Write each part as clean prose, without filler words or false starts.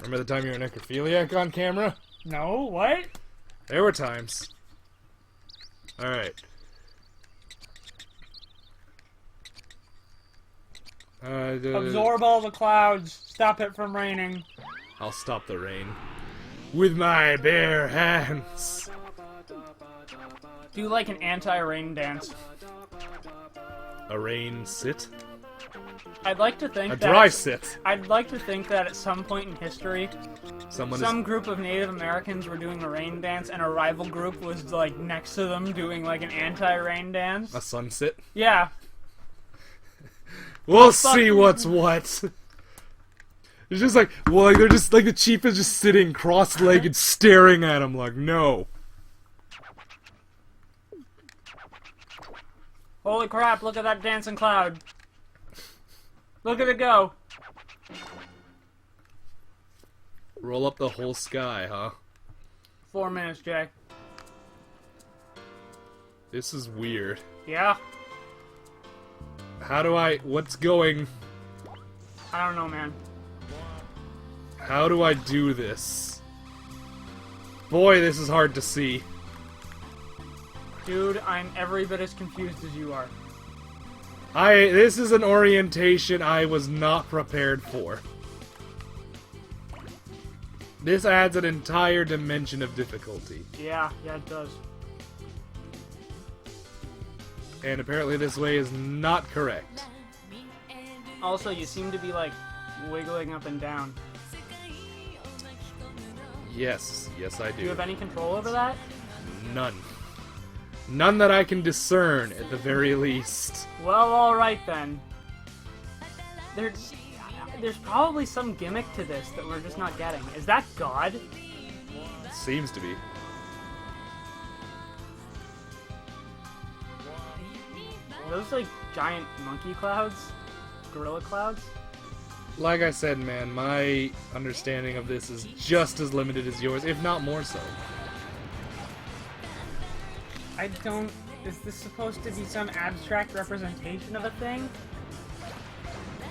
Remember the time you were a necrophiliac on camera? No, what? There were times. Alright. Absorb all the clouds. Stop it from raining. I'll stop the rain. With my bare hands. Do like an anti-rain dance. A rain sit? I'd like to think A that dry sit. I'd like to think that at some point in history, some group of Native Americans were doing a rain dance, and a rival group was like next to them doing like an anti-rain dance. A sunset? Yeah. We'll see what's what. It's just like, well, they're just like the chief is just sitting cross-legged, staring at him like, no. Holy crap! Look at that dancing cloud. Look at it go. Roll up the whole sky, huh? 4 minutes, Jay. This is weird. Yeah? How do what's going? I don't know, man. How do I do this? Boy, this is hard to see. Dude, I'm every bit as confused as you are. This is an orientation I was not prepared for. This adds an entire dimension of difficulty. Yeah, it does. And apparently this way is not correct. Also, you seem to be, like, wiggling up and down. Yes, I do. Do you have any control over that? None. None that I can discern, at the very least. Well, alright then. There's probably some gimmick to this that we're just not getting. Is that God? Seems to be. Are those, like, giant monkey clouds? Gorilla clouds? Like I said, man, my understanding of this is just as limited as yours, if not more so. Is this supposed to be some abstract representation of a thing?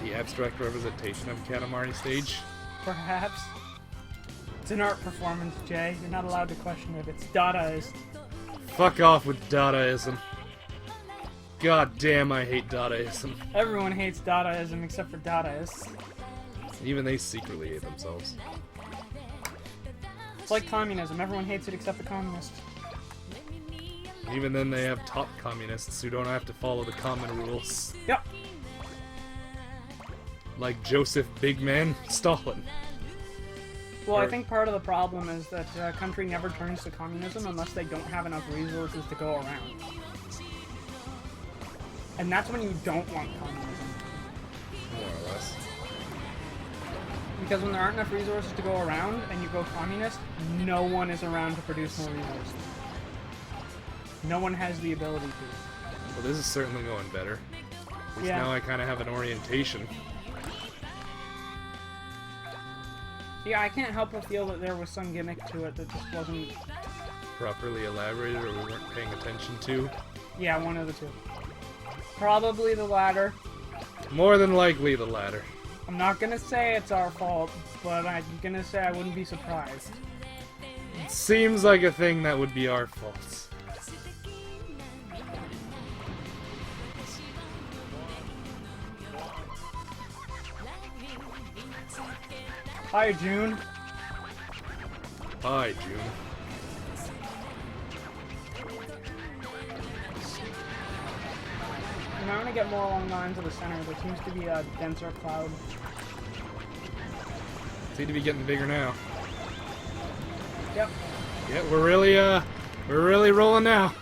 The abstract representation of Katamari stage? Perhaps. It's an art performance, Jay. You're not allowed to question it. It's Dadaist. Fuck off with Dadaism. God damn, I hate Dadaism. Everyone hates Dadaism except for Dadaists. Even they secretly hate themselves. It's like communism. Everyone hates it except the communists. Even then they have top communists who don't have to follow the common rules. Yep. Like Joseph Big Man Stalin. Well, I think part of the problem is that a country never turns to communism unless they don't have enough resources to go around. And that's when you don't want communism. More or less. Because when there aren't enough resources to go around and you go communist, no one is around to produce more resources. No one has the ability to. Well, this is certainly going better. At least Yeah. now I kind of have an orientation. Yeah, I can't help but feel that there was some gimmick to it that just wasn't... Properly elaborated or we weren't paying attention to. Yeah, one of the two. Probably the latter. More than likely the latter. I'm not gonna say it's our fault, but I'm gonna say I wouldn't be surprised. It seems like a thing that would be our fault. Hi, June. Hi, June. And I want to get more along the lines of the center. There seems to be a denser cloud. Seem to be getting bigger now. Yep. Yeah, we're really rolling now.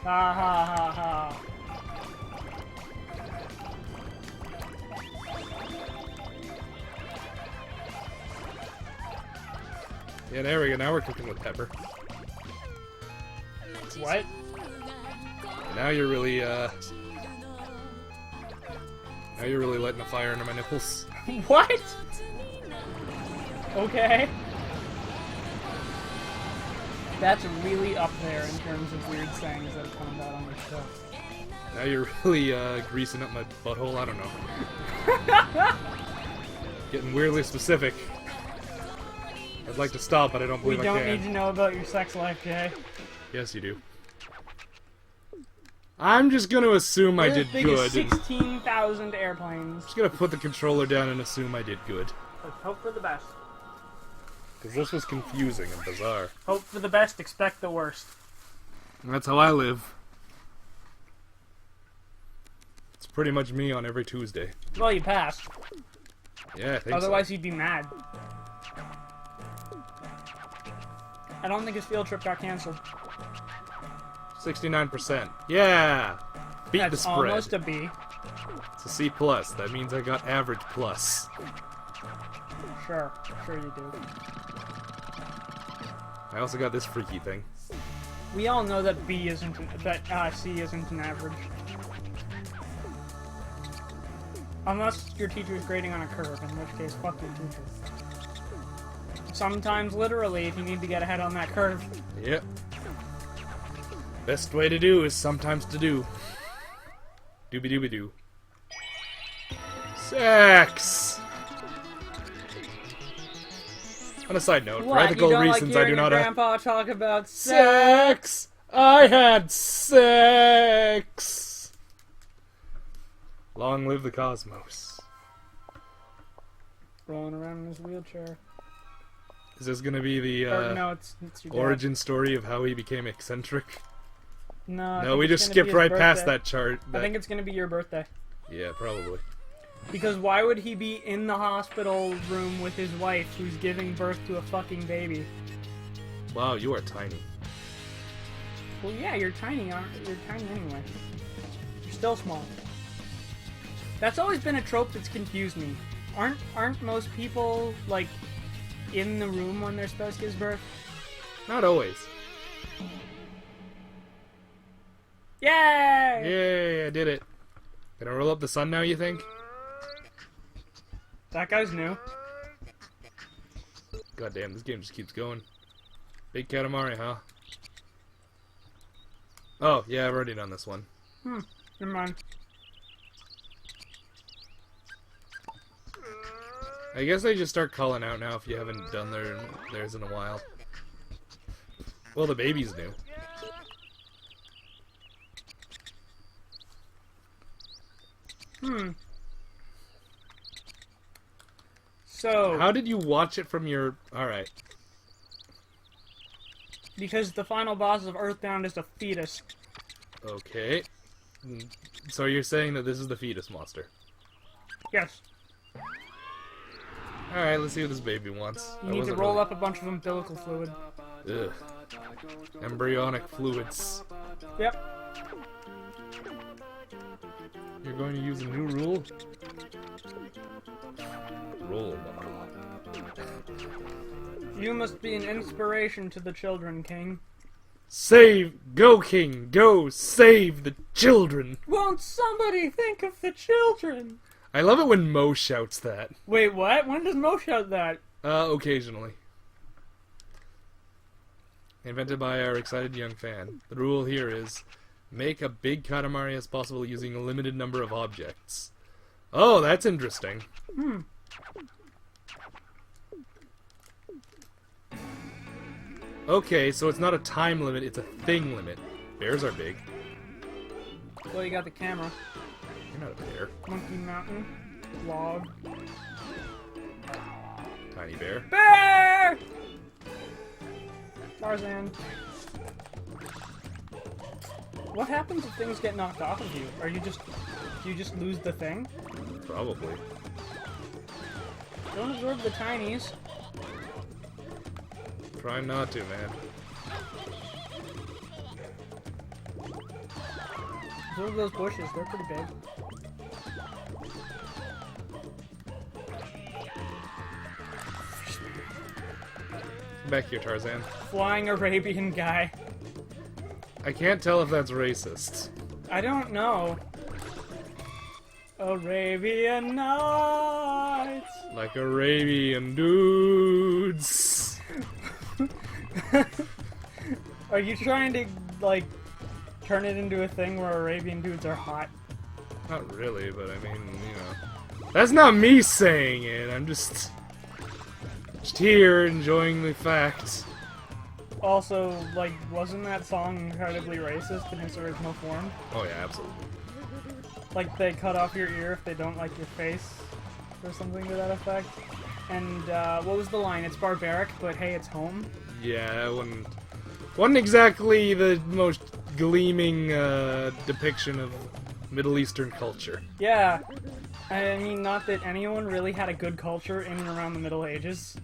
Ha ha ha ha. Yeah, there we go. Now we're cooking with pepper. What? Now you're really letting a fire under my nipples. What? Okay. That's really up there in terms of weird sayings that have come about on this show. Now you're really greasing up my butthole. I don't know. Getting weirdly specific. I'd like to stop, but I don't believe I can. We don't need to know about your sex life, Jay. Yes, you do. I'm just gonna assume I did good. 16,000 airplanes. Just gonna put the controller down and assume I did good. Let's hope for the best. Because this was confusing and bizarre. Hope for the best, expect the worst. And that's how I live. It's pretty much me on every Tuesday. Well, you passed. Yeah, I think Otherwise, you'd be mad. I don't think his field trip got canceled. 69%. Yeah! Beat the That's spread. almost a B. It's a C+. That means I got average plus. Sure you do. I also got this freaky thing. We all know that C isn't an average. Unless your teacher is grading on a curve, in which case, fuck your teacher. Sometimes, literally, if you need to get ahead on that curve. Yep. Best way to do is sometimes to do. Doobie-doobie-doo. Sex! On a side note, for ethical reasons I do not have... Grandpa talk about sex! I had sex! Long live the cosmos. Rolling around in his wheelchair. Is this gonna be the no, it's your dad. origin story of how he became eccentric? No, we just skipped right past that chart. I think it's gonna be your birthday. Yeah, probably. Because why would he be in the hospital room with his wife who's giving birth to a fucking baby? Wow, you are tiny. Well, yeah, you're tiny, aren't you? You're tiny anyway. You're still small. That's always been a trope that's confused me. Aren't most people, like, in the room when their spouse gives birth? Not always. Yay! Yay, I did it. Gonna roll up the sun now, you think? That guy's new. God damn, this game just keeps going. Big Katamari, huh? Oh, yeah, I've already done this one. Never mind. I guess I just start calling out now if you haven't done theirs in a while. Well, the baby's new. So... How did you watch it from your... Alright. Because the final boss of Earthbound is a fetus. Okay. So you're saying that this is the fetus monster? Yes. Alright, let's see what this baby wants. You need to roll up a bunch of umbilical fluid. Ugh. Embryonic fluids. Yep. You're going to use a new rule? Roll. You must be an inspiration to the children, King. Save! Go, King! Go! Save the children! Won't somebody think of the children? I love it when Mo shouts that. Wait, what? When does Mo shout that? Occasionally. Invented by our excited young fan. The rule here is, make a big Katamari as possible using a limited number of objects. Oh, that's interesting. Okay, so it's not a time limit, it's a thing limit. Bears are big. Well, you got the camera. You're not a bear. Monkey Mountain. Log. Tiny bear. Bear! Tarzan. What happens if things get knocked off of you? Do you just lose the thing? Probably. Don't absorb the tinies. Try not to, man. Absorb those bushes, they're pretty big. Back here, Tarzan. Flying Arabian guy. I can't tell if that's racist. I don't know. Arabian Nights. Like Arabian dudes. Are you trying to, like, turn it into a thing where Arabian dudes are hot? Not really, but I mean, you know. That's not me saying it. I'm just here enjoying the fact. Also, like, wasn't that song incredibly racist in its original form? Oh yeah, absolutely. Like, they cut off your ear if they don't like your face, or something to that effect. And, what was the line? It's barbaric, but hey, it's home? Yeah, it wasn't exactly the most gleaming depiction of Middle Eastern culture. Yeah. I mean, not that anyone really had a good culture in and around the Middle Ages.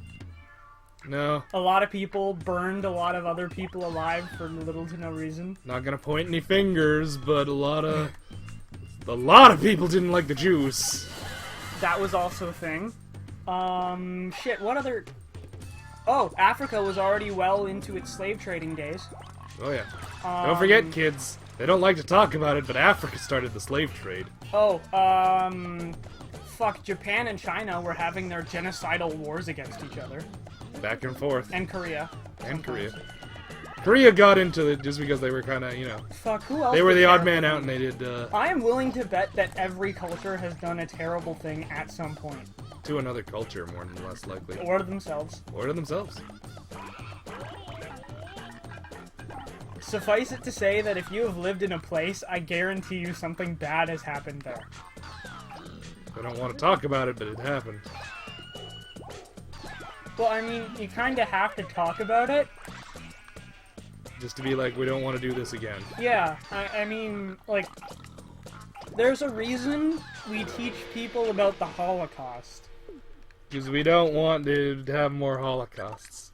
No, A lot of people burned a lot of other people alive for little to no reason. not gonna point any fingers, but a lot of people didn't like the Jews. That was also a thing. Shit, what other... Oh, Africa was already well into its slave trading days. Oh yeah. Don't forget, kids. They don't like to talk about it, but Africa started the slave trade. Oh, fuck, Japan and China were having their genocidal wars against each other. Back and forth. And Korea. And Korea. Korea got into it just because they were kind of, you know... Fuck, who else? They were was the odd terrible? man out, and they did, I am willing to bet that every culture has done a terrible thing at some point. to another culture, more than less likely. Or to themselves. Or to themselves. Suffice it to say that if you have lived in a place, I guarantee you something bad has happened there. I don't want to talk about it, but it happened. Well, I mean, you kind of have to talk about it. Just to be like, we don't want to do this again. Yeah, I mean, like, there's a reason we teach people about the Holocaust. Because we don't want to have more Holocausts.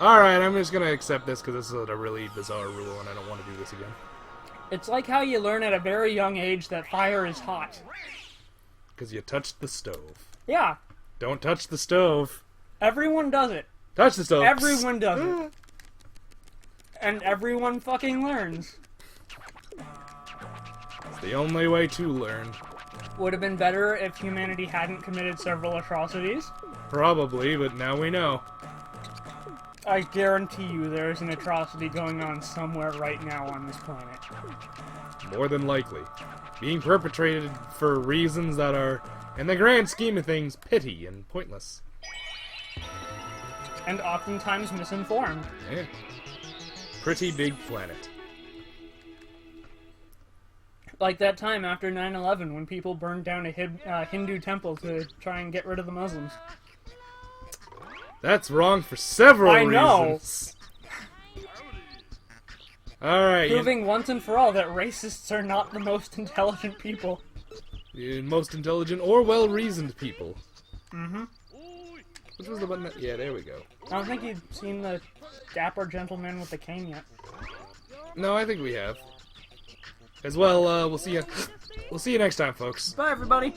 Alright, I'm just going to accept this because this is a really bizarre rule and I don't want to do this again. It's like how you learn at a very young age that fire is hot. Because you touched the stove. Yeah, Don't touch the stove. everyone does it. Touch the stove. Everyone does it. And everyone fucking learns. It's the only way to learn. Would have been better if humanity hadn't committed several atrocities. Probably, but now we know. I guarantee you there's an atrocity going on somewhere right now on this planet. More than likely. Being perpetrated for reasons that are, in the grand scheme of things, petty and pointless. And oftentimes misinformed. Yeah. Pretty big planet. Like that time after 9/11 when people burned down a Hindu temple to try and get rid of the Muslims. That's wrong for several I know. reasons. Alright, Proving once and for all that racists are not the most intelligent people. you most intelligent or well-reasoned people. Mm-hmm. Which was the button that... Yeah, there we go. I don't think you've seen the dapper gentleman with the cane yet. No, I think we have. As well, we'll see you... We'll see you next time, folks. Bye, everybody!